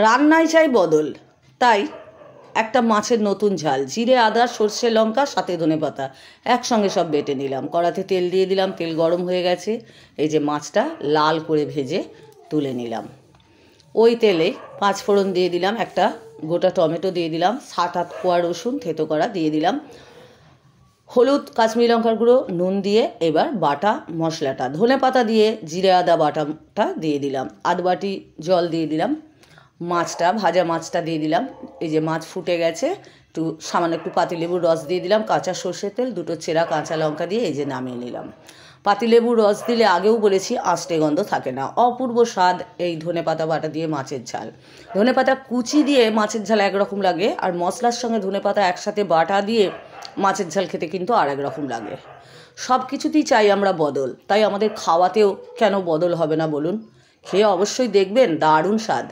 রান্নায় চাই বদল, তাই একটা মাছের নতুন ঝাল, জিরে আদা সর্ষে লঙ্কা সাথে ধনেপাতা একসঙ্গে সব বেটে নিলাম। কড়াতে তেল দিয়ে দিলাম, তেল গরম হয়ে গেছে। এই যে মাছটা লাল করে ভেজে তুলে নিলাম। ওই তেলে 5 ফোড়ন দিয়ে দিলাম, একটা গোটা টমেটো দিয়ে দিলাম, 7-8 কোয়া রসুন থেতো করা দিয়ে দিলাম, হলুদ কাশ্মীরি লঙ্কার গুঁড়ো, নুন দিয়ে এবার বাটা মশলাটা ধনেপাতা দিয়ে জিরে আদা বাটাটা দিয়ে দিলাম, আধ বাটি জল দিয়ে দিলাম, মাছটা ভাজা মাছটা দিয়ে দিলাম। এই যে মাছ ফুটে গেছে, সামান্য একটু পাতিলেবুর রস দিয়ে দিলাম, কাঁচা সর্ষের তেল, 2টো চেরা কাঁচা লঙ্কা দিয়ে এই যে নামিয়ে নিলাম। পাতিলেবুর রস দিলে আগেও বলেছি আষ্টে গন্ধ থাকে না, অপূর্ব স্বাদ এই ধনেপাতা বাটা দিয়ে মাছের ঝাল। ধনেপাতা কুচি দিয়ে মাছের ঝাল একরকম লাগে, আর মশলার সঙ্গে ধনেপাতা একসাথে বাটা দিয়ে মাছের ঝাল খেতে কিন্তু আর এক রকম লাগে। সব কিছুতেই চাই আমরা বদল, তাই আমাদের খাওয়াতেও কেন বদল হবে না বলুন? খেয়ে অবশ্যই দেখবেন, দারুণ স্বাদ।